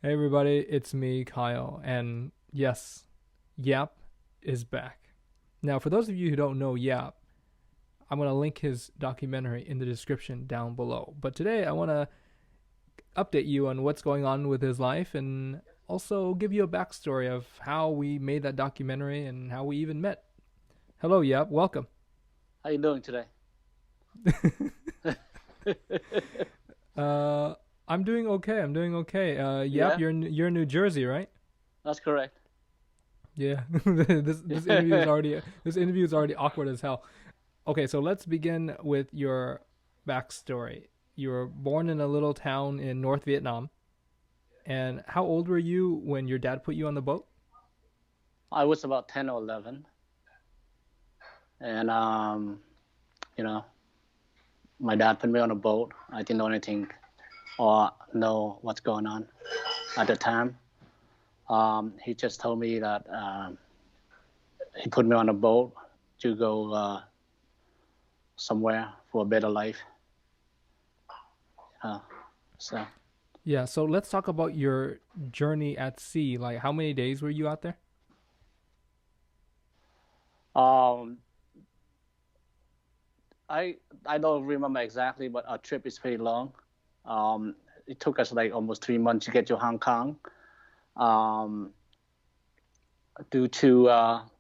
Hey everybody, it's me, Kyle, and yes, Giap is back. Now, for those of you who don't know Giap, I'm going to link his documentary in the description down below. But today I want to update you on what's going on with his life and also give you a backstory of how we made that documentary and how we even met. Hello, Giap, welcome. How you doing today? uh, I'm doing okay. I'm doing okay. Giap, Yeah, you're in New Jersey, right? that's correct. Yeah. This interview is already awkward as hell. Okay, so let's begin with your backstory. You were born in a little town in North Vietnam. And how old were you when your dad put you on the boat? I was about 10 or 11, and you know, my dad put me on a boat. I didn't know anything or know what's going on at the time. He just told me that he put me on a boat to go somewhere for a better life. Uh, so, Yeah, so let's talk about your journey at sea. Like, how many days were you out there? um, I I don't remember exactly, but our trip is pretty long. Um, it took us like almost 3 months to get to Hong Kong. Um, Due to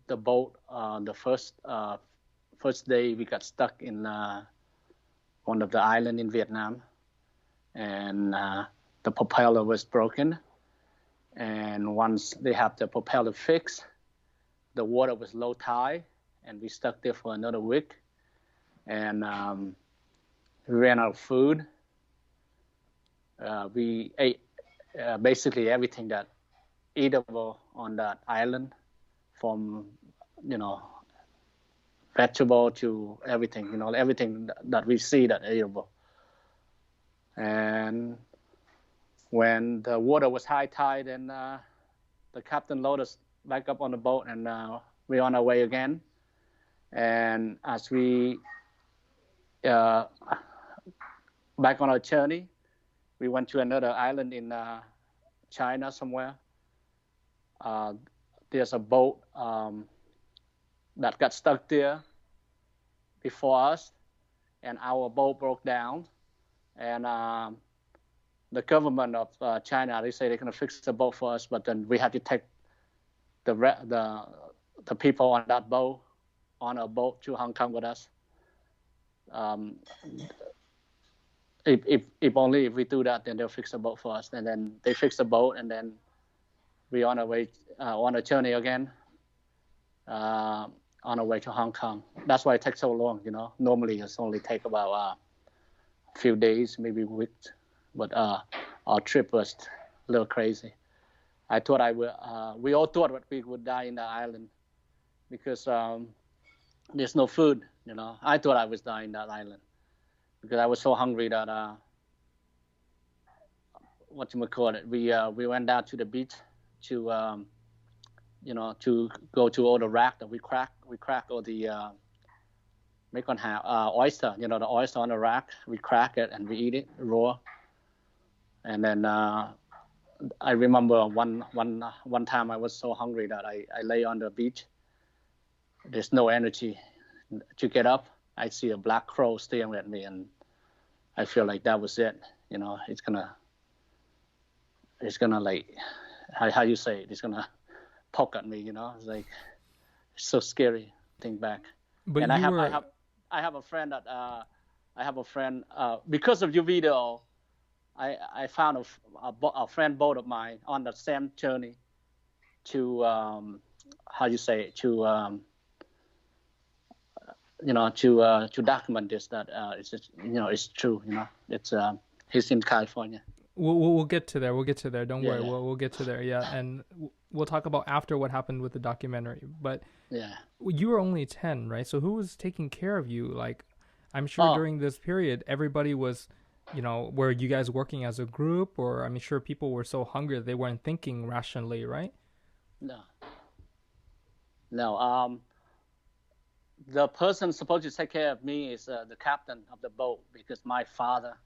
the boat, the first day we got stuck in one of the island in Vietnam, and the propeller was broken. And once they have the propeller fixed, the water was low tide, and we stuck there for another week. And we ran out of food. We ate basically everything that eatable on that island, from you know vegetable to everything, everything that we see that eatable. And when the water was high tide, and the captain loaded us back up on the boat, and we're on our way again. And as we uh, back on our journey, we went to another island in China somewhere. Uh, there's a boat that got stuck there before us, and our boat broke down. And the government of China, they say they're going to fix the boat for us, but then we had to take the the people on that boat on a boat to Hong Kong with us. Um, if only if we do that, then they'll fix the boat for us. And then they fix the boat, and then we on our way on a journey again, uh, on our way to Hong Kong. That's why it takes so long. Normally it's only take about a few days, maybe weeks, but our trip was a little crazy. I thought I would. We all thought that we would die in the island because there's no food. I thought I was dying in that island because I was so hungry that what you call it. We went down to the beach to to go to all the rack that we crack. We crack all the make on oyster. The oyster on the rack. We crack it and we eat it raw. And then I remember one time I was so hungry that I lay on the beach. There's no energy to get up. I see a black crow staring at me, and I feel like that was it. It's gonna like how you say it. It's gonna poke at me. It's like it's so scary. Think back, But and I you have I were have I have a friend that I have a friend because of your video. I found a friend both of mine on the same journey to how you say it, to document this, that it's true. It's he's in California. we'll get to there. We'll get to there. Don't Yeah, worry. yeah, We'll get to there. Yeah, and we'll talk about after what happened with the documentary. But yeah. you were only 10, right? So who was taking care of you? Like, I'm sure Oh during this period, everybody was, were you guys working as a group? Or I'm sure people were so hungry that they weren't thinking rationally, right? no, no. The person supposed to take care of me is the captain of the boat because my father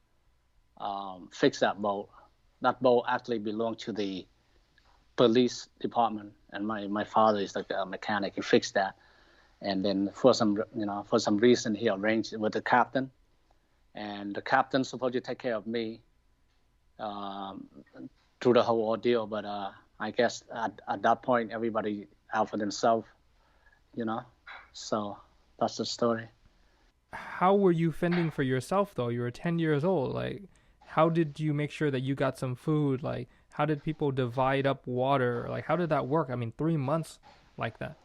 fixed that boat. that boat actually belonged to the police department, and my father is like a mechanic. He fixed that, and then for some reason he arranged it with the captain, and the captain supposed to take care of me um, through the whole ordeal. But I guess at that point everybody out for themselves, you know. So that's the story. How were you fending for yourself though? You were 10 years old. Like, how did you make sure that you got some food? Like, how did people divide up water? Like, how did that work? I mean, 3 months like that.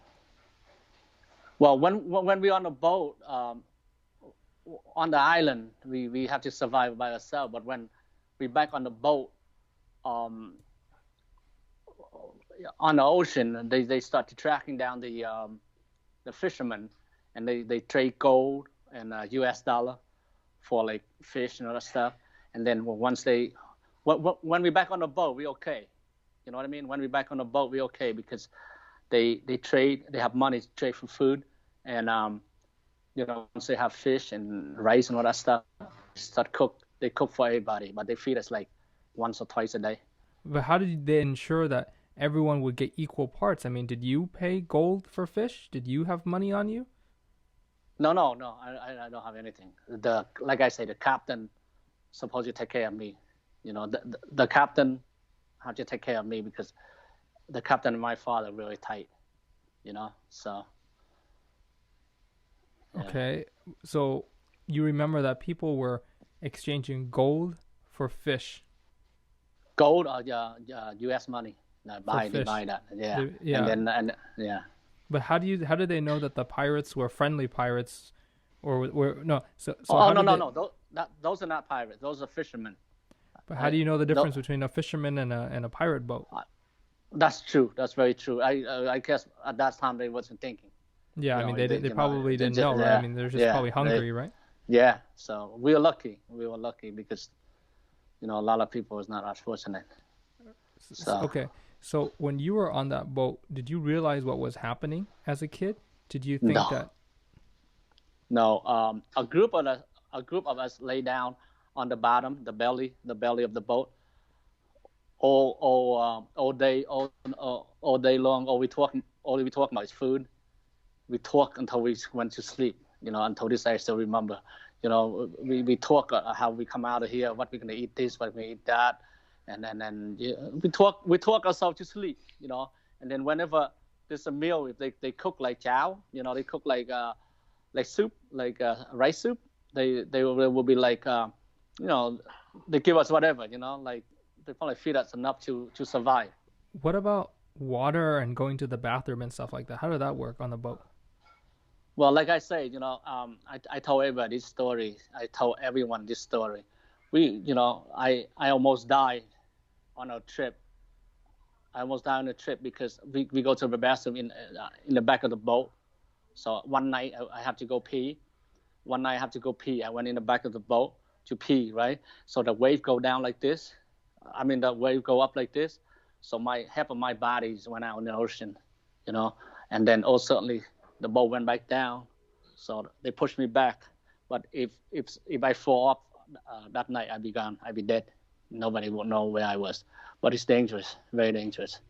Well, when we're on a boat on the island, we have to survive by ourselves. But when we back on the boat um, on the ocean, they start to tracking down the fishermen, and they trade gold and U.S. dollar for like fish and other stuff. And then once when we back on the boat, we okay. You know what I mean? When we back on the boat, we okay because they trade. They have money to trade for food, and once they have fish and rice and all that stuff, they cook for everybody, but they feed us like once or twice a day. But how did they ensure that everyone would get equal parts? I mean, did you pay gold for fish? Did you have money on you? No, no, no. I don't have anything. Like I say, the captain supposed to take care of me. The captain had to take care of me because the captain and my father are really tight. So. Yeah. Okay, so you remember that people were exchanging gold for fish. Gold or U.S. money. They For buy fish. that. Yeah, Yeah. and yeah. But how did they know that the pirates were friendly pirates, or were no? So Oh how no did no they? no. Those are not pirates. Those are fishermen. But how I do you know the no, difference between a fisherman and a pirate boat? that's true. That's very true. I guess at that time they wasn't thinking. Yeah, I mean they You know probably they didn't just know, right? I yeah mean they're just yeah probably they hungry, right? yeah. So we were lucky. We were lucky because a lot of people is not as fortunate. So Okay, so when you were on that boat, did you realize what was happening as a kid? Did you think no that? no. A group of us lay down on the bottom, the belly of the boat all day long. All we talk about is food. We talk until we went to sleep. Until this I still remember. We talk how we come out of here, what we're gonna eat this, what we eat that, and then yeah, we talk ourselves to sleep. And then whenever there's a meal, if they cook like chow, they cook like soup, like rice soup. They will be like you know they give us whatever. Like they probably feed us enough to survive. What about water and going to the bathroom and stuff like that? How did that work on the boat? Well, like I said, I told everybody this story. I told everyone this story. I almost died on a trip. I almost died on a trip because we go to the bathroom in the back of the boat. So one night I have to go pee. One night I have to go pee. I went in the back of the boat to pee, right? So the wave go down like this. I mean, the wave go up like this. So half of my body went out in the ocean, you know. And then also suddenly the boat went back down. So they pushed me back. But if I fall off that night, I'd be gone. I'd be dead. Nobody would know where I was. But it's dangerous, very dangerous.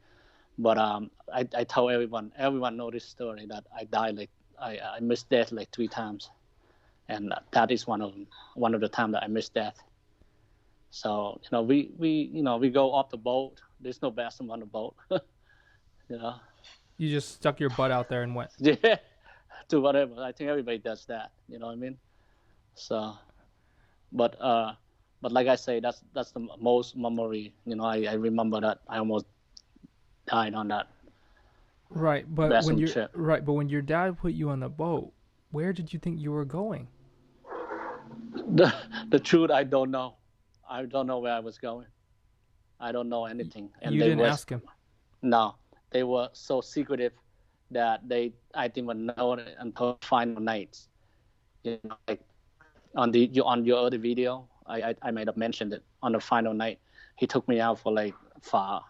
But I tell everyone know this story that I died like I missed death like 3 times, and that is one of the time that I missed death. So we go off the boat. There's no bathroom on the boat, you know. You just stuck your butt out there and went. Yeah, to whatever. I think everybody does that. You know what I mean? So, but but like I say, that's the most memory. I remember that I almost died on that Right, but bathroom trip. when your dad put you on the boat, where did you think you were going? The truth, I don't know. I don't know where I was going. I don't know anything. And You they didn't was ask him. no, they were so secretive that I didn't even know it until final nights. Like on your other video, I might have mentioned it on the final night. He took me out for like far.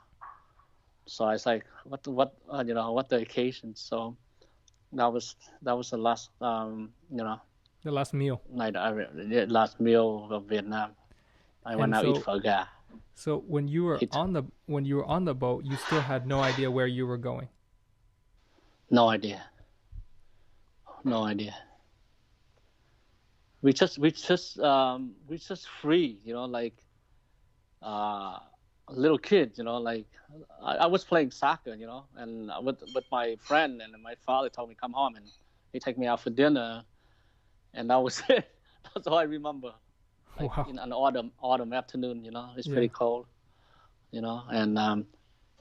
So I was like, what the occasion? So that was the last The last meal. night last meal of Vietnam. I went And out eat so for a guy. So when you were on the boat, you still had no idea where you were going. No idea. No idea. We just free, like uh, little kid, like I was playing soccer, and with my friend, and my father told me come home, and he take me out for dinner, and that was it. That's all I remember. Like Wow. in an autumn afternoon, it's Yeah. pretty cold, and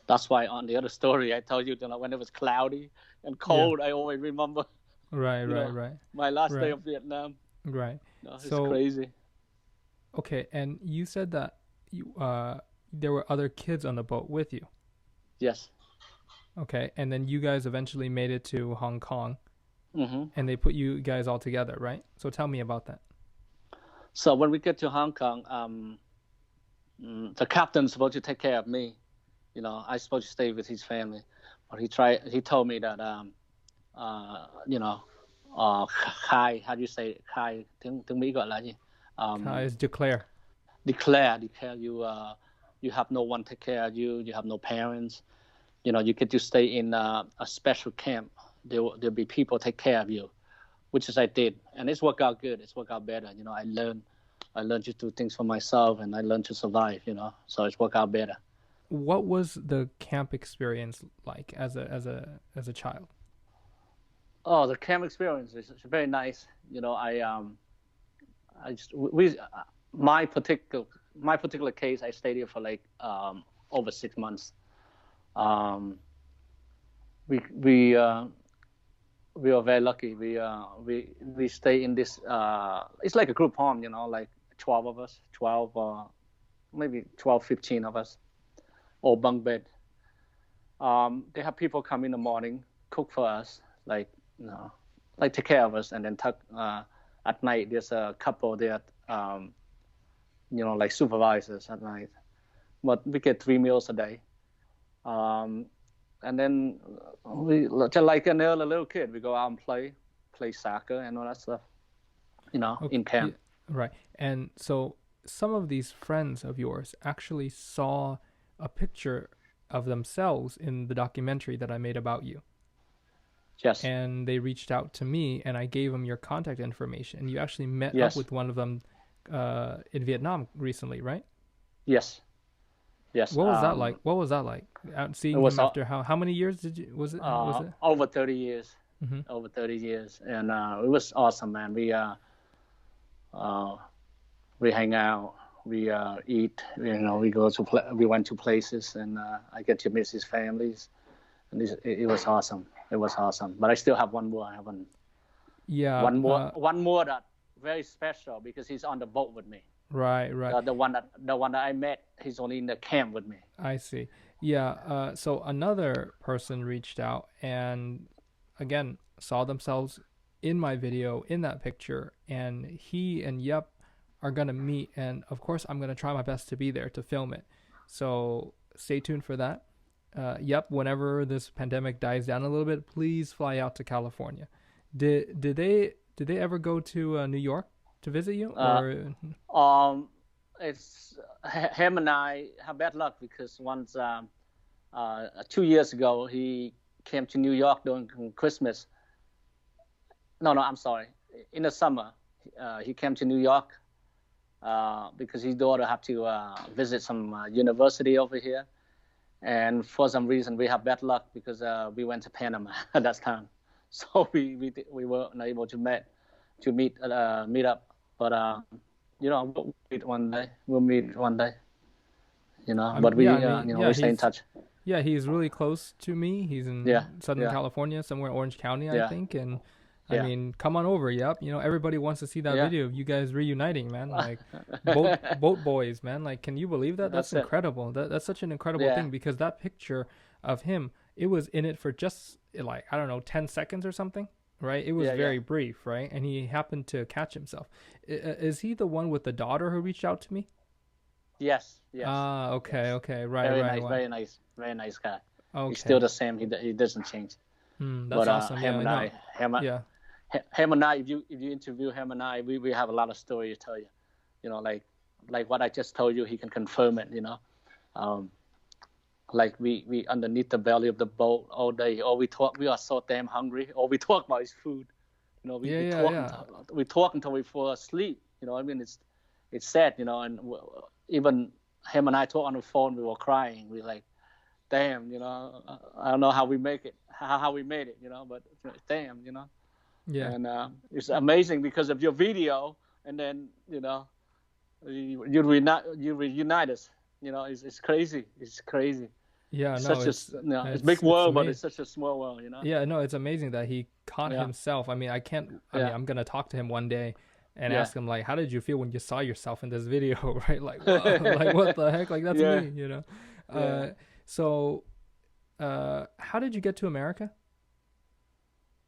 that's why on the other story I told you, when it was cloudy and Yeah. cold, I always remember, Right, you right, know, right. my last day Right. of Vietnam. Right. It's So, crazy. okay, and you said that you there were other kids on the boat with you. Yes. Okay, and then you guys eventually made it to Hong Kong hmm and they put you guys all together, right? So tell me about that. So when we get to Hong Kong, the captain's supposed to take care of me. I supposed to stay with his family, but he told me that you know, khai, how do you say khai? Tiếng Mỹ gọi là gì? Guys, declare. Declare you have no one take care of you. You have no parents. You get to stay in a special camp. There'll be people take care of you, which is I did, and it's worked out good. It's worked out better. I learned to do things for myself, and I learned to survive. So it's worked out better. What was the camp experience like as a child? Oh, the camp experience is very nice. I just we my particular case, I stayed here for like over 6 months. Um, we we were very lucky. We stay in this. It's like a group home, like 12 of us, 12 maybe 12, 15 of us, all bunk bed. They have people come in the morning, cook for us, like take care of us, and then at night there's a couple there, like supervisors at night. But we get 3 meals a day. Um, and then we just like a little kid, we go out and play soccer and all that stuff, Okay, in yeah, camp. right. And so some of these friends of yours actually saw a picture of themselves in the documentary that I made about you. Yes, And they reached out to me and I gave them your contact information. And you actually met up yes, with one of them in Vietnam recently, right? yes, yes. What was that like? What was that like? Out It seeing was him after how many years did you was it? over 30 years, Hmm. and it was awesome, man. Uh, we hang out, we eat, we went to places, and I get to meet his families, and it was awesome. It was awesome. But I still have one more. I haven't Yeah, one more that very special because he's on the boat with me. right, right. The one that I met, he's only in the camp with me. I see. Yeah, so another person reached out and again saw themselves in my video in that picture, and he and Yep are gonna meet, and of course I'm gonna try my best to be there to film it. So stay tuned for that. Yep, whenever this pandemic dies down a little bit, please fly out to California. Did they ever go to New York to visit you Uh, or? um, it's him and I have bad luck because once 2 years ago he came to New York during Christmas. No, I'm sorry. In the summer, he came to New York because his daughter had to visit some university over here. And for some reason, we have bad luck because we went to Panama at that time, so we were not able to meet up. But we'll meet one day. We'll meet one day. But we Yeah, I mean, we stay in touch. yeah, he's really close to me. He's Yeah, in Southern yeah, California, somewhere in Orange County, I yeah, think. And I yeah, mean, come on over. Yep. Everybody wants to see that yeah. video of you guys reuniting, man. Like boat boys, man. Like, can you believe that? That's That's it. incredible. That's such an incredible Yeah, thing because that picture of him, it was in it for just like, I don't know, 10 seconds or something, right? It was yeah, yeah. very brief, right? And he happened to catch himself. Is he the one with the daughter who reached out to me? Yes, yes, Ah, okay, yes. okay. Right, Very right, nice, right. very nice, very nice guy. He's still Okay. the same. He doesn't change. That's But awesome. him Yeah, and no. I, him, Yeah. him and I, if you interview him and I, we have a lot of story to tell you. Like like what I just told you, he can confirm it. Um, like we underneath the belly of the boat all day. All we talk, we are so damn hungry. All we talk about is food. Yeah, We yeah, talk yeah. until we fall asleep. I mean, it's sad. And even him and I talk on the phone. We were crying. We like, damn. I don't know how we make it. How we made it. But damn. Yeah. And it's amazing because of your video, and then you reunite us. It's crazy. It's crazy. Yeah, It's no, such a it's it's big it's world, but amazing. it's such a small world. Yeah, no, it's amazing that he caught Yeah, himself. I mean, yeah, I'm gonna talk to him one day and yeah, ask him like, how did you feel when you saw yourself in this video, right? Like, wow, like what the heck? Like that's yeah, me. yeah. So, how did you get to America?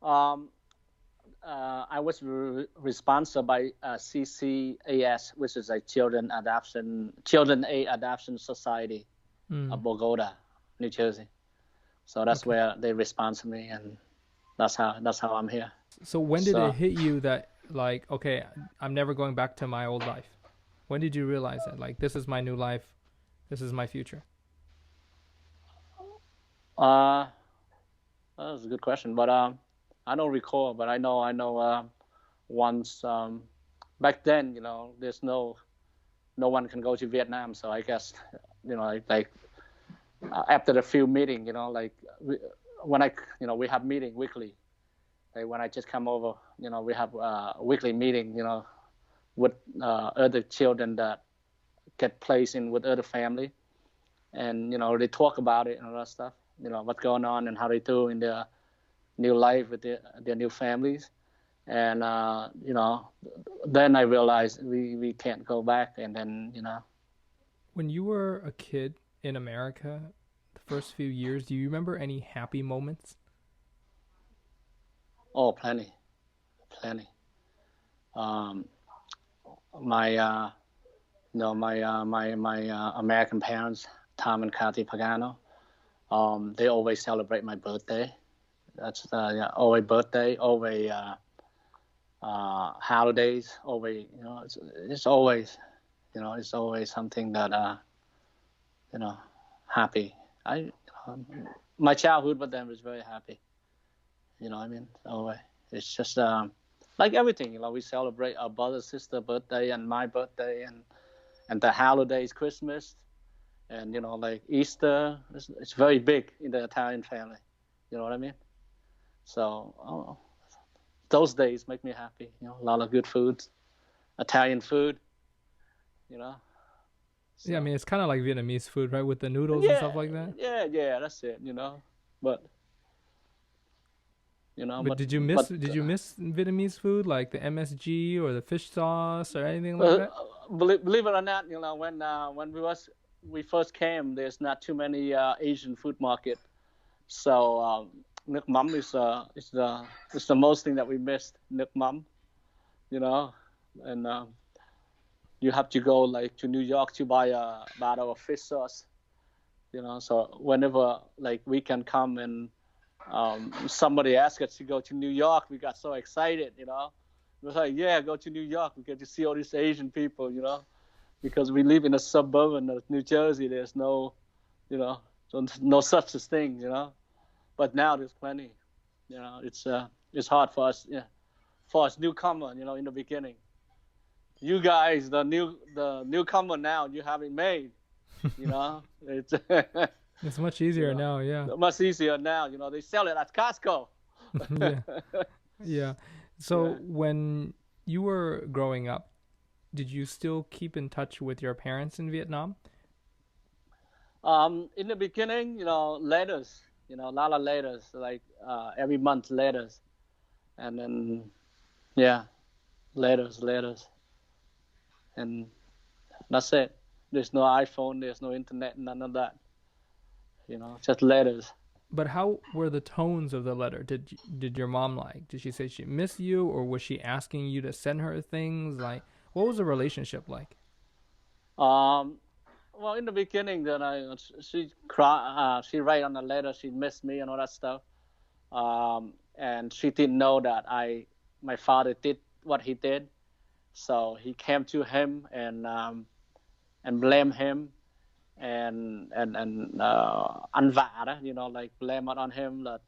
Um, I was responsible by CCAS, which is a Children Aid Adoption Society Mm, of Bogota, New Jersey. So that's okay. where they respond me, and that's how I'm here. So when did it So hit you that like, okay, I'm never going back to my old life? When did you realize that like this is my new life, this is my future? uh, that was a good question, but I don't recall, but I know once back then, there's no one can go to Vietnam, so I guess like after the few meeting, like when we have meeting weekly. Like when I just come over, we have a weekly meeting, with other children that get placed in with other family, and they talk about it and all that stuff, what's going on and how they do in their new life with their new families, and then I realized we can't go back, and then When you were a kid in America, the first few years, do you remember any happy moments? oh, plenty, plenty. Um, my American parents, Tom and Kathy Pagano, they always celebrate my birthday. That's yeah, always birthday, always holidays, always it's always it's always something that you know happy. I um, my childhood with them is very happy. I mean, always it's just like everything. We celebrate our brother, sister birthday, and my birthday, and the holidays, Christmas, and like Easter. It's very big in the Italian family. You know what I mean? So those days make me happy. A lot of good food, Italian food. You know. Yeah, I So mean it's kind of like Vietnamese food, right, with the noodles and yeah, stuff like that. yeah. That's it. But But did you miss Vietnamese food like the MSG or the fish sauce or anything like uh, that? believe it or not, when we first came, there's not too many Asian food market. So nước mắm is the most thing that we missed. Nước mắm, you know, and you have to go like to New York to buy a bottle of fish sauce. So whenever like we can come and somebody asked us to go to New York, we got so excited. We was like, yeah, go to New York. We get to see all these Asian people. Because we live in a suburban of New Jersey. There's no, no such a thing. But now there's plenty. It's hard for us. Yeah, for us newcomer. In the beginning, you guys, the newcomer now, you haven't made. It's It's much easier now, yeah. much easier now. They sell it at Costco. Yeah. Yeah. So Yeah. when you were growing up, did you still keep in touch with your parents in Vietnam? In the beginning, letters. A lot of letters, like every month letters, and then yeah, letters, and that's it. There's no iPhone, there's no internet, none of that. Just letters. But how were the tones of the letter? Did your mom like? Did she say she missed you, or was she asking you to send her things? Like, what was the relationship like? Um, well, in the beginning, then she write on the letter she missed me and all that stuff. And she didn't know that my father did what he did. So he came to him and and blame him and ăn vạ đó, like blame it on him that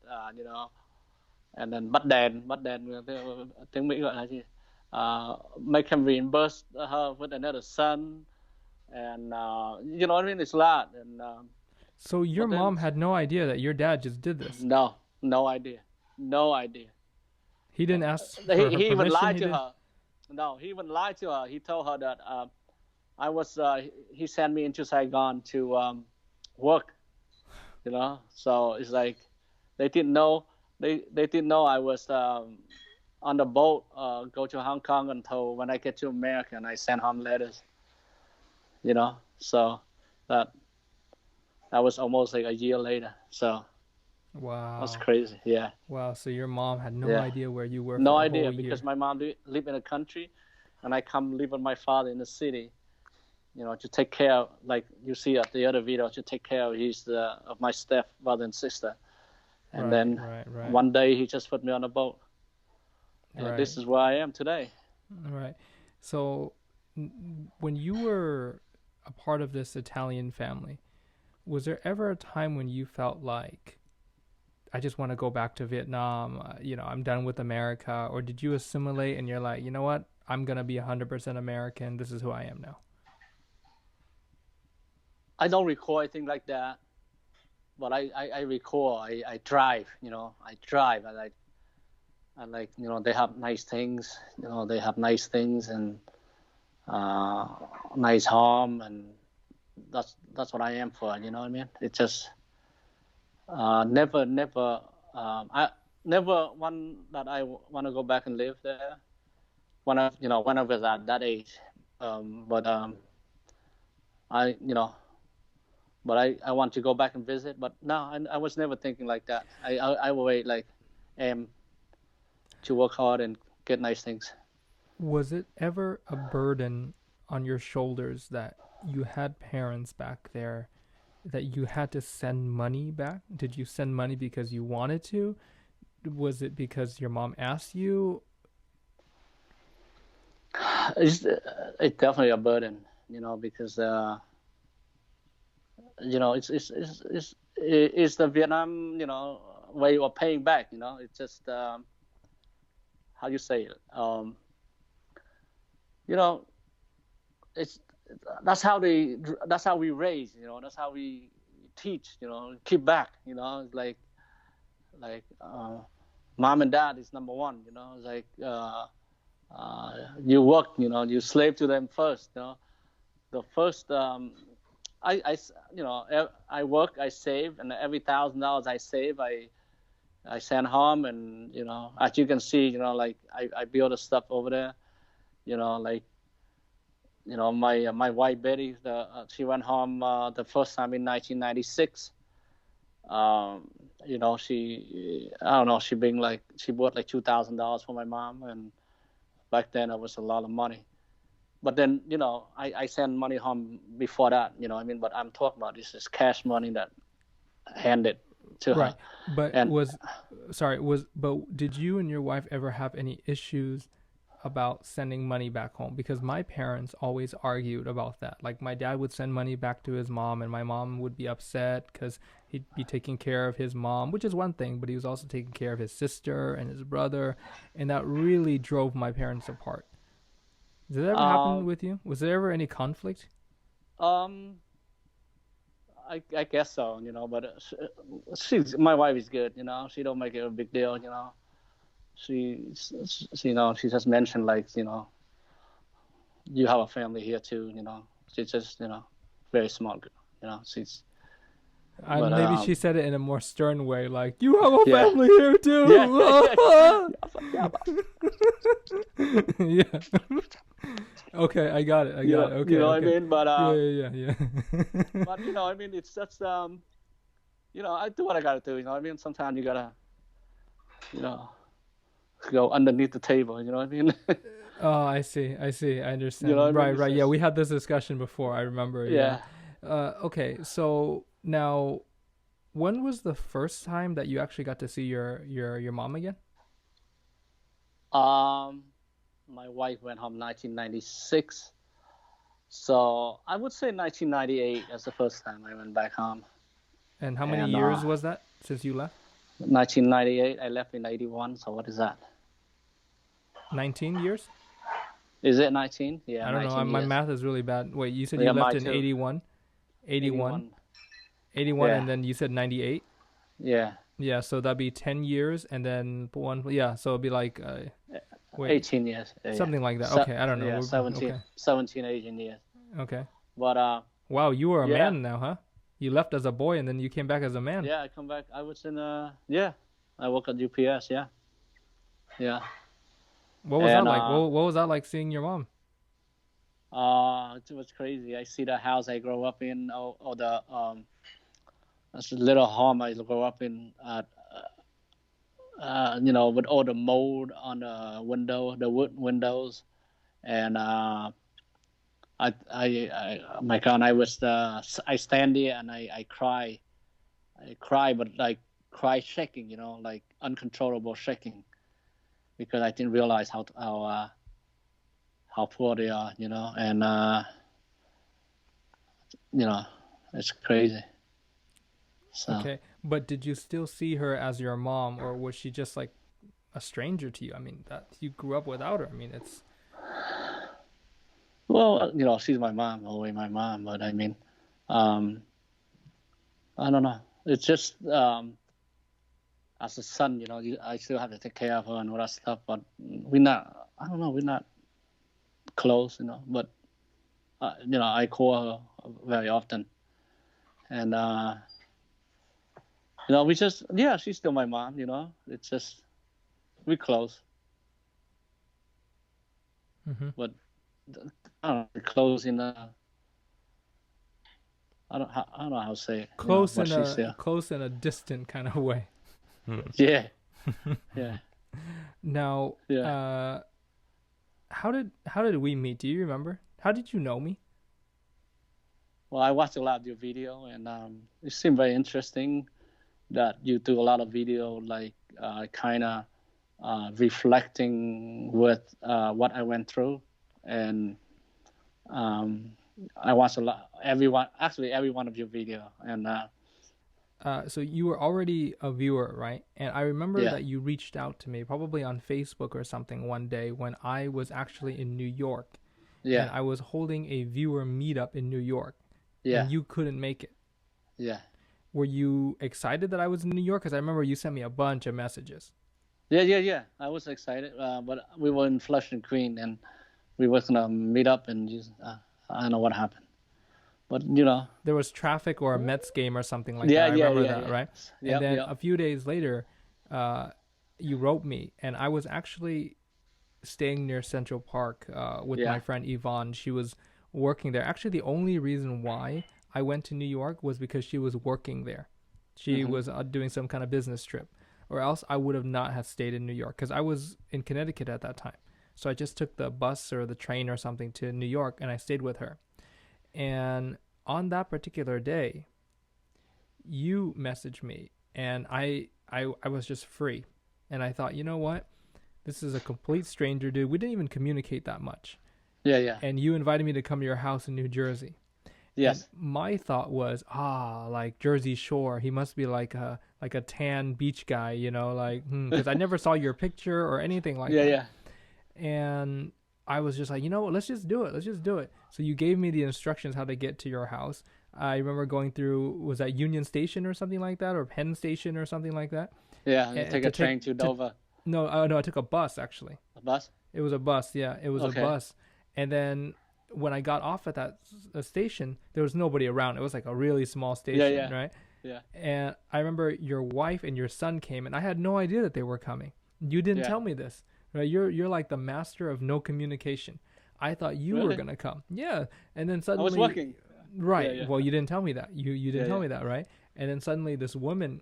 and then but then tiếng Mỹ gọi là gì, make him reimburse her with another son, and you know what I mean, it's a lot. And So your but then mom had no idea that your dad just did this. no idea, no idea. He didn't ask for her He even permission. lied He to did. her. No, he even lied to her. He told her that I was. He sent me into Saigon to work. So it's like they didn't know. They didn't know I was on the boat. Go to Hong Kong until when I get to America and I send home letters. So that was almost like a year later. So that's Wow. crazy. Yeah. Wow. So your mom had no Yeah. idea where you were No for a whole idea, because year. my mom lived in a country, and I come live with my father in the city. To take care of, like you see at the other video, to take care of my stepbrother and sister. And then Right. one day he just put me on a boat, and Right. this is where I am today. Right. So when you were a part of this Italian family, was there ever a time when you felt like I just want to go back to Vietnam, I'm done with America, or did you assimilate and you're like, you know what? I'm going to be 100% American. This is who I am now. I don't recall anything like that, but I recall I drive. I drive. I like they have nice things. They have nice things and nice home, and that's what I am for. You know what I mean? It just never. I never one that I want to go back and live there. When I was at that age, but I but I want to go back and visit. But no, I was never thinking like that. I will wait, like aim to work hard and get nice things. Was it ever a burden on your shoulders that you had parents back there that you had to send money back? Did you send money because you wanted to? Was it because your mom asked you? It's definitely a burden, because it's the Vietnam, way of paying back. It's just how you say it. It's that's how we raise. That's how we teach. Keep back. It's like mom and dad is number one. It's like you work. You slave to them first. The first I work, I save, and every $1,000 I save, I send home, and as you can see, like I build the stuff over there, like my wife Betty, she went home the first time in 1996. She I don't know, she bought like $2,000 for my mom, and back then it was a lot of money. But then, I send money home before that, I mean, but I'm talking about this is cash money that handed to Right. her. But And did you and your wife ever have any issues about sending money back home? Because my parents always argued about that. Like my dad would send money back to his mom and my mom would be upset because he'd be taking care of his mom, which is one thing, but he was also taking care of his sister and his brother. And that really drove my parents apart. Did that ever happen with you? Was there ever any conflict? I guess so, but my wife is good, she don't make it a big deal, she she just mentioned, like, you have a family here too, she's just, very smart girl, she's, but Maybe she said it in a more stern way, like, you have a yeah, family here too. Yeah. Okay, I got it. Okay, you know what I okay. mean? But Yeah. but I mean, it's just I do what I gotta do. I mean, sometimes you gotta go underneath the table. You know what I mean? Oh, I see. I You know what I understand. mean? Right. Yeah, we had this discussion before. I remember. Yeah. Yeah. Okay. So now, when was the first time that you actually got to see your mom again? My wife went home 1996. So I would say 1998 as the first time I went back home. And how many And years was that since you left? 1998, I left in 81. So what is that? 19 years? Is it 19? Yeah, I don't know. 19 My years. math is really bad. Wait, you said you Yeah, left mine in too. 81, 81, 81. 81, Yeah. and then you said 98. Yeah. Yeah, so that'd be 10 years, and then one. Yeah, so it'd be like, wait, 18 years. Yeah. something like that. Se- Okay, I don't know. yeah, 17, Okay, 17, 18 years. okay. But Wow, you were a yeah, man now, huh? You left as a boy, and then you came back as a man. yeah, I come back. I was in yeah, I work at UPS. Yeah, yeah. What was that And like? What was that like seeing your mom? it was crazy. I see the house I grew up in, or the that's a little home I grew up in. You know, with all the mold on the window, the wood windows, and my God, I stand there and I cry, but like cry shaking, you know, like uncontrollable shaking, because I didn't realize how poor they are, you know, and you know, it's crazy. So Okay, but did you still see her as your mom, or was she just like a stranger to you? I mean, that you grew up without her. I mean, it's well, you know, she's my mom, always my mom, but I mean, um, I don't know. It's just as a son, you know, I still have to take care of her and all that stuff, but we're not. I don't know. We're not close, you know. But you know, I call her very often, and you know, we just yeah, she's still my mom, you know. It's just we're close, hmm but I don't know, we're close in I don't know how to say it, you know, but she's still close in a distant kind of way. yeah, yeah, Now, yeah. how did we meet? Do you remember? How did you know me? Well, I watched a lot of your video, and it seemed very interesting that you do a lot of video, like kind of reflecting with what I went through, and um, I watched a lot, every one of your video, and So you were already a viewer, right? And I remember yeah, that you reached out to me probably on Facebook or something one day when I was actually in New York, and yeah, I was holding a viewer meetup in New York, yeah, and you couldn't make it. yeah, Were you excited that I was in New York? Because I remember you sent me a bunch of messages. yeah. I was excited, but we were in Flushing Queen, and we were gonna meet up, and just, I don't know what happened, but you know, There was traffic or a Mets game or something like that. yeah, I remember that, yeah, right? And yep, then yep, a few days later, uh, you wrote me, and I was actually staying near Central Park with my yeah, friend Yvonne. She was working there. Actually, the only reason why I went to New York was because she was working there. She hmm was doing some kind of business trip, or else I would have not have stayed in New York because I was in Connecticut at that time. So I just took the bus or the train or something to New York, and I stayed with her. And on that particular day, you messaged me, and I was just free, and I thought, you know what, this is a complete stranger, dude. We didn't even communicate that much, yeah, yeah, and you invited me to come to your house in New Jersey. And yes, my thought was, like Jersey Shore, he must be like a tan beach guy, you know, like because I never saw your picture or anything like yeah, that. yeah, And I was just like, you know what, let's just do it. Let's just do it. So you gave me the instructions how to get to your house. I remember going through, was that Union Station or something like that, or Penn Station or something like that? yeah. You And take a train to Dover, no, no, I took a bus actually. a bus. It was a bus, yeah, it was a Okay, bus. And then when I got off at that station, there was nobody around. It was like a really small yeah, station, yeah, right? yeah, And I remember your wife and your son came, and I had no idea that they were coming. You didn't yeah. tell me this, right? You're like the master of no communication. I thought you were Really? gonna come, yeah. And then I was suddenly, working. Yeah, right? yeah, Well, you didn't tell me that. You yeah, didn't tell yeah. me that, right? And then suddenly this woman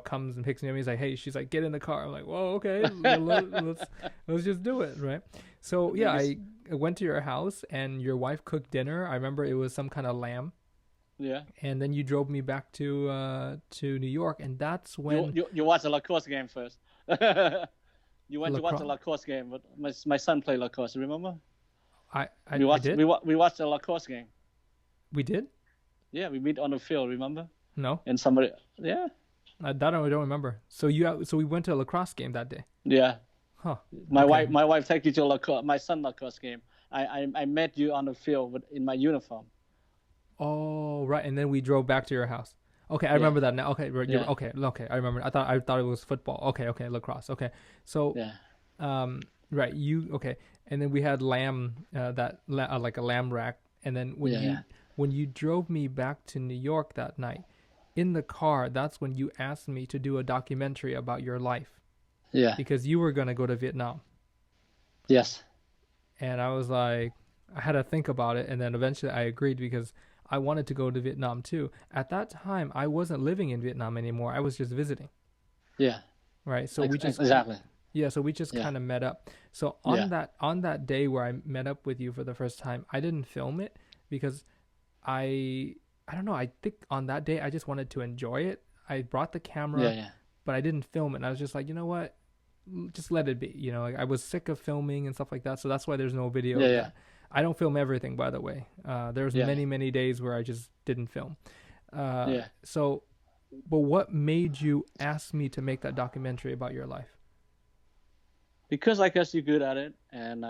comes and picks me up. He's like, hey, she's like, get in the car. I'm like, well, okay, let's just do it, right? The So yeah, biggest. I went to your house and your wife cooked dinner. I remember it was some kind of lamb, Yeah. and then you drove me back to New York, and that's You when you you watch a lacrosse game first. You went to watch a lacrosse. lacrosse game, but my son played lacrosse. Remember? I did. We watched the lacrosse game. We did. Yeah, we meet on the field. Remember? No, And somebody. Yeah. I don't remember. So we went to a lacrosse game that day. Yeah. Huh. My Okay. wife take you to lacrosse, my son lacrosse game. I met you on the field in my uniform. Oh, right. And then we drove back to your house. Okay, I remember that now. Okay, Yeah. okay. I remember. I thought it was football. Okay, lacrosse. Okay, so Yeah. right, okay, and then we had lamb, like a lamb rack, and then when you drove me back to New York that night, in the car, that's when you asked me to do a documentary about your life. Yeah. Because you were gonna go to Vietnam. Yes. And I was like, I had to think about it, and then eventually I agreed because I wanted to go to Vietnam too. At that time, I wasn't living in Vietnam anymore. I was just visiting. Yeah. Right. So we just exactly. Yeah. So we just kind of met up. So on that day where I met up with you for the first time, I didn't film it because I don't know. I think on that day I just wanted to enjoy it. I brought the camera, but I didn't film it. And I was just like, you know what? Just let it be. You know, like I was sick of filming and stuff like that. So that's why there's no video of that. I don't film everything, by the way. There's many days where I just didn't film. So, but what made you ask me to make that documentary about your life? Because I guess you're good at it, and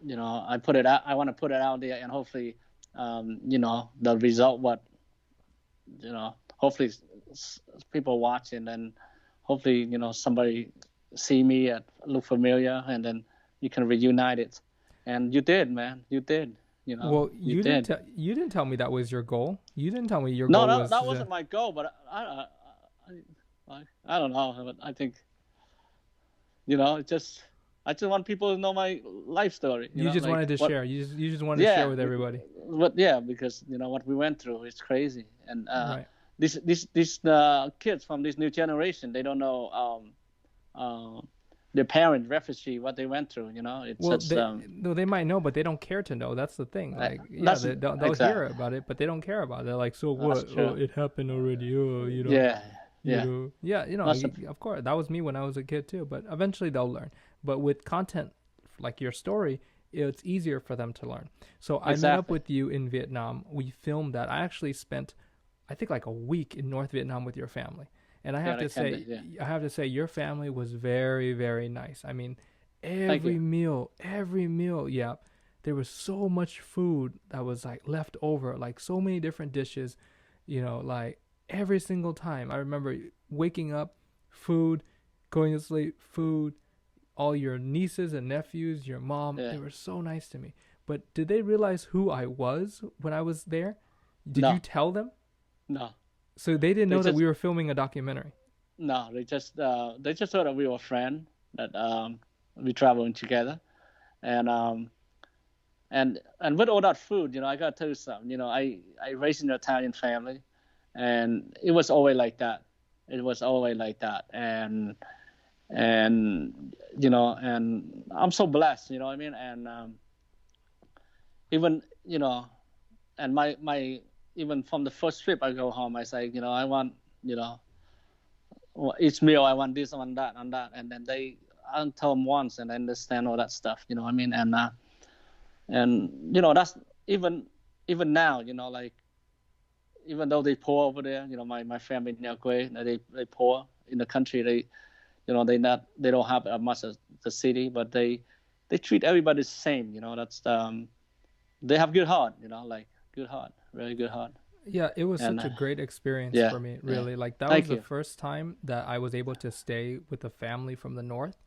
you know, I put it out. I want to put it out there, and hopefully, you know, the result. What, you know, hopefully people watch, and then hopefully, you know, somebody see me and look familiar, and then you can reunite it. And you did, man. You did. You know. Well, you didn't tell me that was your goal. You didn't tell me your goal was. No, that wasn't my goal. But I don't know. But I think, you know, I just want people to know my life story. You just wanted to share. You just wanted to share with everybody. But because you know what we went through, it's crazy. And right. these kids from this new generation, they don't know their parent refugee, what they went through, you know. It's they might know, but they don't care to know. That's the thing. Like, they'll hear about it, but they don't care about it. They're like, so what? Oh, it happened already. Oh, you know. You know, of course, that was me when I was a kid too. But eventually they'll learn. But with content like your story, it's easier for them to learn. So I met up with you in Vietnam. We filmed that. I actually spent, I think, like a week in North Vietnam with your family. And I have to say, your family was very, very nice. I mean, every meal, there was so much food that was like left over, like so many different dishes, you know, like every single time. I remember waking up, food, going to sleep, food, all your nieces and nephews, your mom, they were so nice to me. But did they realize who I was when I was there? Did you tell them? No. So they didn't know that we were filming a documentary. No, they just thought that we were friends, that we traveling together, and with all that food, you know, I gotta tell you something. You know, I raised in an Italian family, and it was always like that. It was always like that, and you know, and I'm so blessed. You know what I mean? And even, you know, and my even from the first trip I go home, I say, you know, I want, you know, each meal I want this, I want that, and then I don't tell them once, and I understand all that stuff, you know what I mean? And you know, that's even now, you know, like, even though they poor over there, you know, my family in Nha Quế, they poor in the country, they, you know, they don't have as much as the city, but they treat everybody the same, you know. That's they have good heart, you know, like good heart, really good heart. Yeah, it was such a great experience for me, really. Yeah. Like, that was the first time that I was able to stay with a family from the north,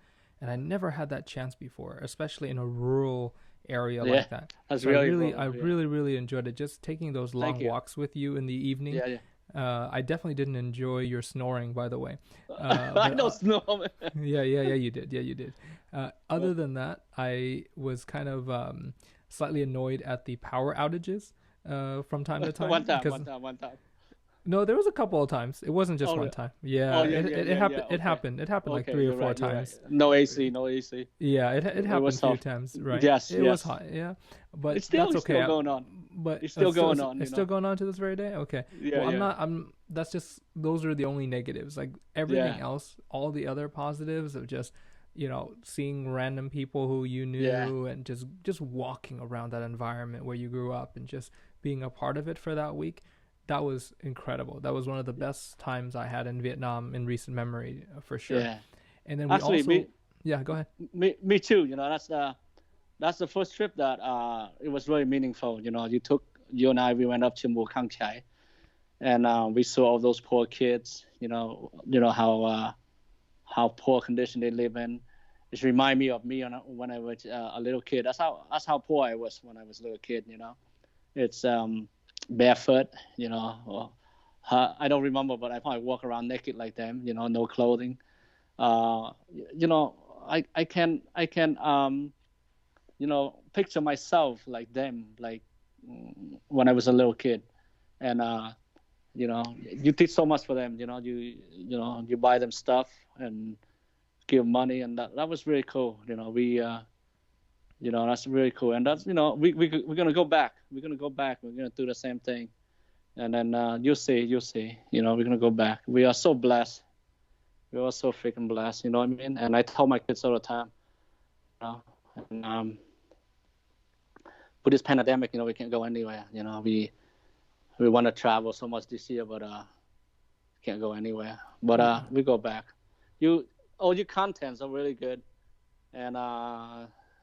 and I never had that chance before, especially in a rural area like that. That's so I really enjoyed it. Just taking those long walks with you in the evening. I definitely didn't enjoy your snoring, by the way. I don't snore, man. Yeah, you did. Yeah, you did. Other than that, I was kind of slightly annoyed at the power outages from time to time. One time. No, there was a couple of times. It wasn't just one time. Yeah, it happened. Okay. It happened like 3 or 4 times. Right. No AC. Yeah, it happened a few times. Right. Yes. It was hot. Yeah, but it's still, that's okay. It's still going on. But it's still going on. It's still going on to this very day. Okay. Yeah, that's just, those are the only negatives. Like, everything else, all the other positives of just, seeing random people who you Yeah. knew and just walking around that environment where you grew up and just being a part of it for that week. That was incredible. That was one of the best times I had in Vietnam in recent memory, for sure. Yeah. And then we Actually, also, yeah, go ahead. me too. That's the first trip that it was really meaningful. You and I, we went up to Mukang Chai, and we saw all those poor kids. How poor condition they live in. It remind me of me when I was a little kid. That's how poor I was when I was a little kid. It's barefoot. Or, I don't remember, but I probably walk around naked like them. No clothing. Uh, you know, I can picture myself like them, like when I was a little kid, and you did so much for them. You buy them stuff and give money, and that was really cool. That's really cool, and that's we're gonna go back. We're gonna go back. We're gonna do the same thing, and then you'll see. We're gonna go back. We are so blessed. We are so freaking blessed. You know what I mean? And I tell my kids all the time. And with this pandemic, we can't go anywhere. We want to travel so much this year, but can't go anywhere. But we go back. All your contents are really good, and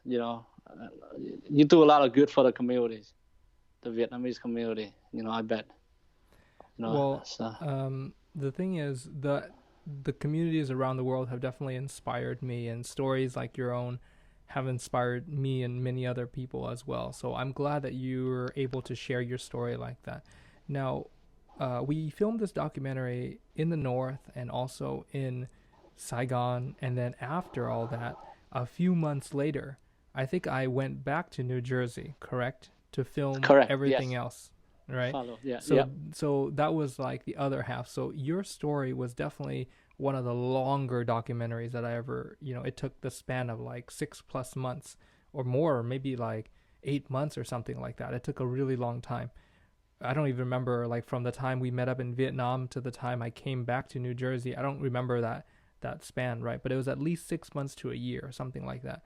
you do a lot of good for the communities, the Vietnamese community. I bet. The thing is that the communities around the world have definitely inspired me, and stories like your own have inspired me and many other people as well. So I'm glad that you were able to share your story like that. Now, we filmed this documentary in the north and also in Saigon, and then after all that, a few months later, I think I went back to New Jersey, correct, to film Correct. everything Yes. else, right? Follow. Yeah. So Yeah. so that was like the other half. So your story was definitely one of the longer documentaries that I ever, it took the span of like 6+ months or more, or maybe like 8 months or something like that. It took a really long time. I don't even remember, like, from the time we met up in Vietnam to the time I came back to New Jersey. I don't remember that span, right? But it was at least 6 months to a year or something like that,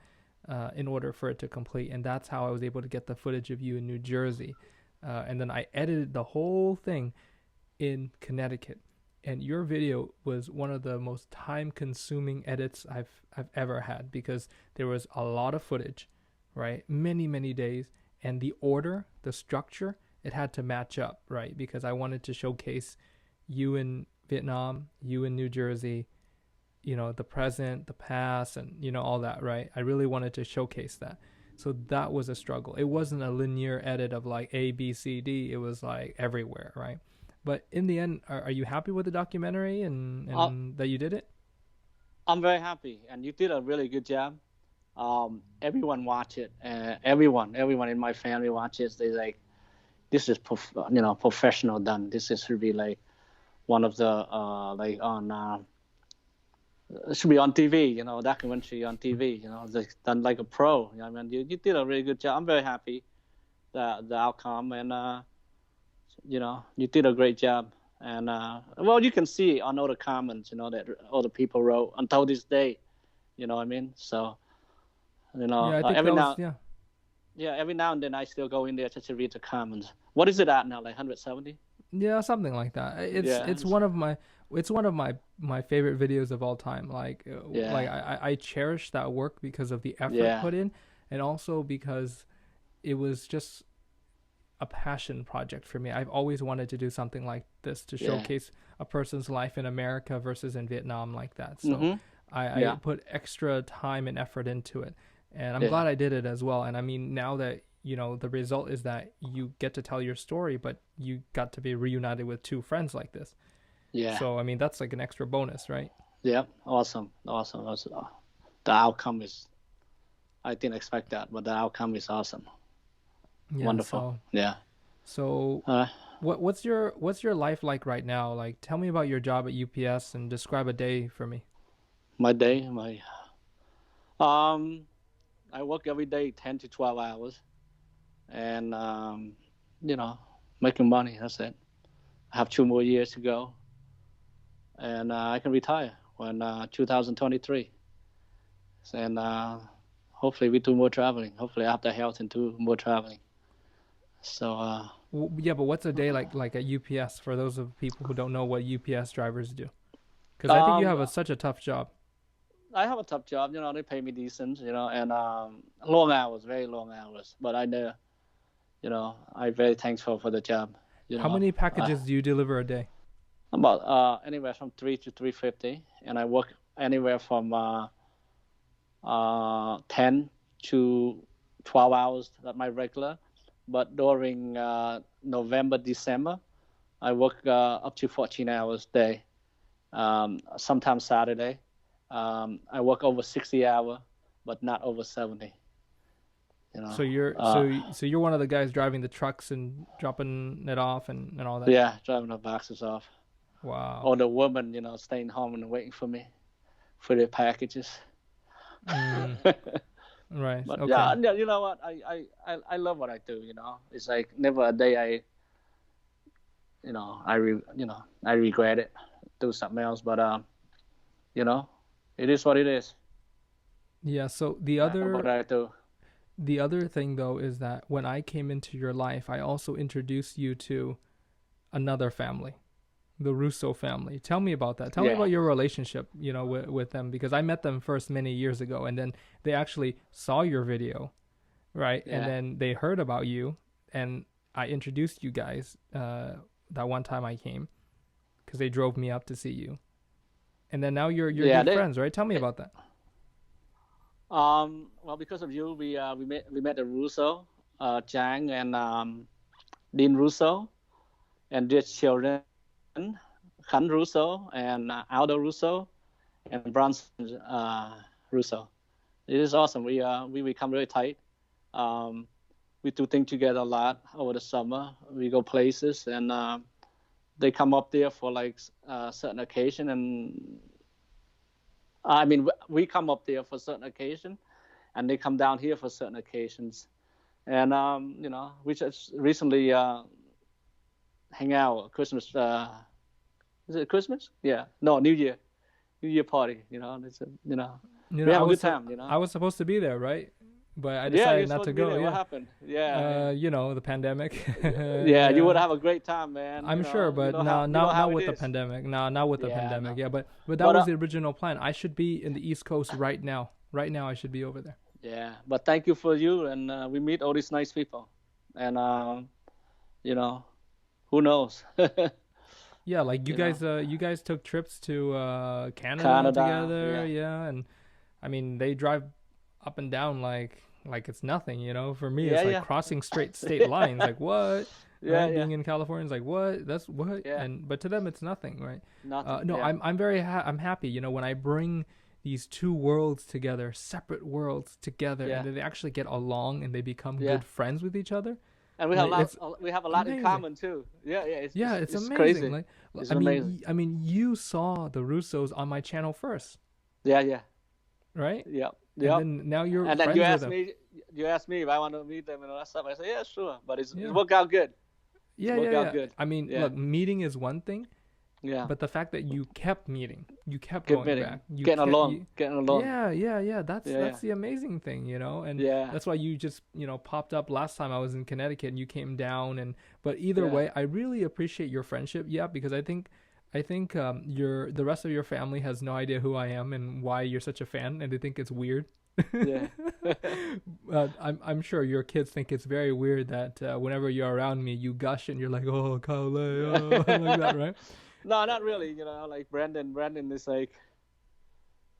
in order for it to complete. And that's how I was able to get the footage of you in New Jersey. And then I edited the whole thing in Connecticut. And your video was one of the most time-consuming edits I've ever had, because there was a lot of footage, right? Many, many days. And the order, the structure, it had to match up, right? Because I wanted to showcase you in Vietnam, you in New Jersey, the present, the past, and, all that, right? I really wanted to showcase that. So that was a struggle. It wasn't a linear edit of like A, B, C, D. It was like everywhere, right? But in the end, are you happy with the documentary and that you did it? I'm very happy, and you did a really good job. Everyone watch it. Everyone in my family watches. They like, this is professional done. This is should be like one of the like on it should be on TV. Documentary on TV. Done like a pro. I mean, you did a really good job. I'm very happy the outcome, and you did a great job. And well, you can see on all the comments, that all the people wrote until this day. You know what I mean? So, Yeah, I think every that was, now, yeah. yeah, every now and then I still go in there just to read the comments. What is it at now? Like 170? Yeah, something like that. It's Yeah. it's one of my favorite videos of all time. Like Yeah. like I cherish that work because of the effort Yeah. put in, and also because it was just a passion project for me. I've always wanted to do something like this to Yeah. showcase a person's life in America versus in Vietnam like that. So Mm-hmm. I Yeah. put extra time and effort into it, and I'm Yeah. glad I did it as well. And I mean, now that the result is that you get to tell your story, but you got to be reunited with two friends like this. Yeah. So I mean, that's like an extra bonus, right? Yeah. Awesome. The outcome is, I didn't expect that, but the outcome is awesome. Yeah. Wonderful. Yeah. So what's your life like right now? Like, tell me about your job at UPS and describe a day for me. My day, I work every day 10 to 12 hours, and making money. That's it. I have 2 more years to go, and I can retire when 2023. and hopefully we do more traveling. Hopefully after health and do more traveling. So Yeah, but what's a day like at UPS for those of people who don't know what UPS drivers do? Because I think you um, have such a tough job. I have a tough job. They pay me decent. And long hours, very long hours. But I know, I'm very thankful for the job. How many packages do you deliver a day? About anywhere from 3 to 350, and I work anywhere from 10 to 12 hours. That's my regular. But during November, December, I work up to 14 hours a day. Sometimes Saturday. I work over 60 hours, but not over 70. So you're one of the guys driving the trucks and dropping it off and all that. Yeah, driving the boxes off. Wow. Or the woman, staying home and waiting for me for their packages. Right. But okay. yeah, you know what? I love what I do. It's like never a day I regret it. Do something else, but it is what it is. Yeah. So What I do. the other thing though is that when I came into your life, I also introduced you to another family, the Russo family. Tell me about that. Tell me about your relationship, with them, because I met them first many years ago, and then they actually saw your video, right? Yeah. And then they heard about you, and I introduced you guys that one time I came, because they drove me up to see you, and then now you're good friends, right? Tell me about that. Well, because of you, we met the Russo, Chang and Dean Russo, and their children, Khan Russo and Aldo Russo and Bronson Russo. It is awesome. We become really tight. We do things together a lot over the summer. We go places, and they come up there for like certain occasion, and I mean we come up there for certain occasion, and they come down here for certain occasions, and we just recently hang out Christmas. Is it Christmas? Yeah. No, New Year party. We have a good time. I was supposed to be there, right? But I decided not to go. Yeah. What happened? Yeah. The pandemic. Yeah, you would have a great time, man. I'm sure, but not with the pandemic. No, not with the pandemic. No. Yeah, but that was the original plan. I should be in the East Coast right now. Right now, I should be over there. Yeah, but thank you for you, and we meet all these nice people, and who knows? Yeah, like you guys took trips to Canada together, yeah, and I mean they drive up and down like it's nothing, For me, it's like crossing state lines, like what? Yeah, right? Being in California is like what? That's what? Yeah. But to them it's nothing, right? Nothing. No, yeah. I'm very I'm happy, when I bring these two worlds together, separate worlds together, and they actually get along and they become good friends with each other. And we have a lot in common too. Yeah, it's amazing. Crazy. Like, it's amazing. I mean, you saw the Russos on my channel first. Yeah. Right. Yeah. And then now you're and friends then you asked me if I want to meet them and all that stuff. I said, yeah, sure, but it worked out good. Yeah. Good. I mean, look, meeting is one thing. Yeah. But the fact that you kept meeting, you kept going back, getting along. Yeah. That's the amazing thing, and that's why you just popped up last time I was in Connecticut and you came down, but either way, I really appreciate your friendship, because I think the rest of your family has no idea who I am and why you're such a fan, and they think it's weird. Yeah. I'm sure your kids think it's very weird that whenever you're around me, you gush and you're like, oh, Kyle, like that, right? No, not really. Like Brandon is like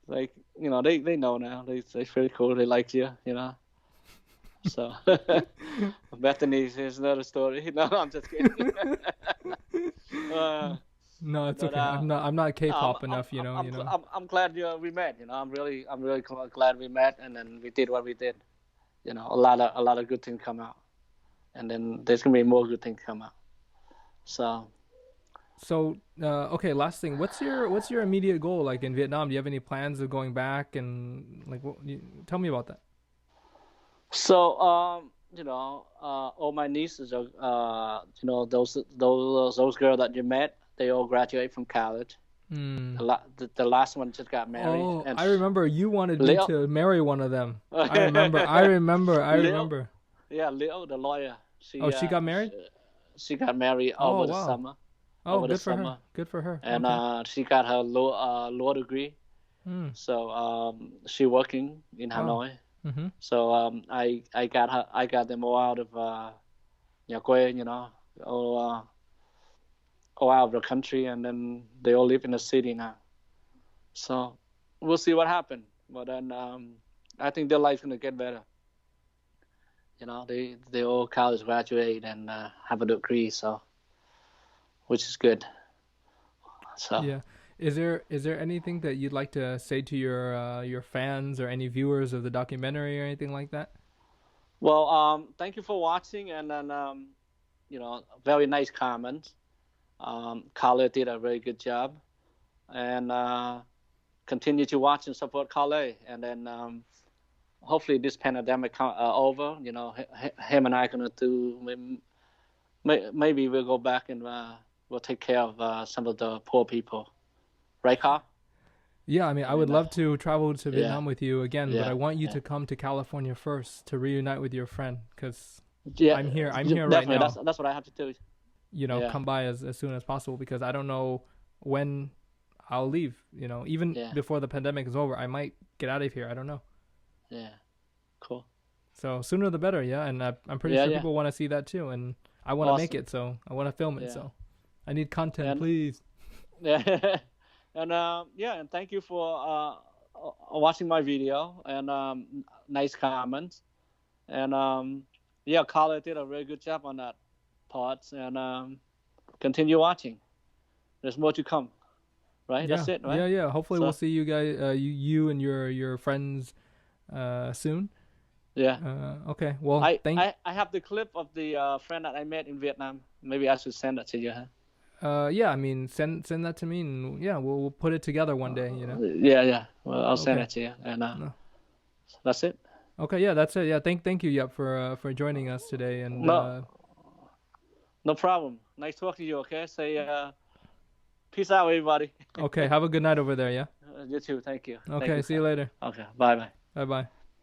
they know now. They're pretty cool. They like you, So Bethany is another story. No, I'm just kidding. No, it's okay. I'm not K-pop enough, I'm glad we met. I'm really glad we met, and then we did what we did. A lot of good things come out, and then there's gonna be more good things come out. So, okay, last thing. What's your immediate goal? Like in Vietnam, do you have any plans of going back and tell me about that? So, all my nieces are, those girls that you met, they all graduate from college. Mm. The last one just got married, Oh, and I remember you wanted me Leo, to marry one of them. I Leo, remember. yeah, Leo, the lawyer. Oh, She she got married? she got married Oh, wow. Oh, over the good for her. summer, Good for her. and Okay. she got her law degree. Mm. So she working in Wow. Hanoi. Mm-hmm. So I got them all out of nhà quê, all out of the country, and then they all live in the city now. So we'll see what happens. But then I think their life's gonna get better. They all college graduate and have a degree, so which is good. So Yeah. Is there anything that you'd like to say to your fans or any viewers of the documentary or anything like that? well, thank you for watching, and then very nice comments. Kale did a very good job, and continue to watch and support Kale, and then hopefully this pandemic over. Him and I gonna do. Maybe we'll go back and we'll take care of some of the poor people, right, Carl? Yeah, I mean, I I would mean, love to travel to yeah, Vietnam with you again, but I yeah, want you yeah, to come to California first to reunite with your friend, because yeah. I'm here right Definitely, now. that's what I have to do. Yeah, Come by as soon as possible, because I don't know when I'll leave. Even yeah, before the pandemic is over, I might get out of here. I don't know. yeah. Cool. So sooner the better, yeah. And I'm pretty Yeah, sure yeah. people want to see that too, and I want to make Awesome. it, so I want to film it. Yeah, So I need content, and please. yeah, and yeah, and thank you for watching my video, and nice comments, and yeah, Carla did a very good job on that part, and continue watching. There's more to come, right? Yeah, That's it, yeah, right? yeah. Hopefully, we'll So see you guys, you and your friends, soon. yeah, Okay. Well, thank. I have the clip of the friend that I met in Vietnam. Maybe I should send that to you, huh? Yeah. I mean, send that to me, and yeah, we'll put it together one day. Yeah, yeah. Well, I'll send Okay. it to you, and No. that's it. Okay. Yeah, that's it. Yeah. Thank you, Yep, for joining us today. And No, no problem. Nice talking to you. Okay, say peace out, everybody. okay. Have a good night over there. Yeah. You too. Thank you. Thank Okay. you, See you Kyle. later. Okay. Bye bye. Bye bye.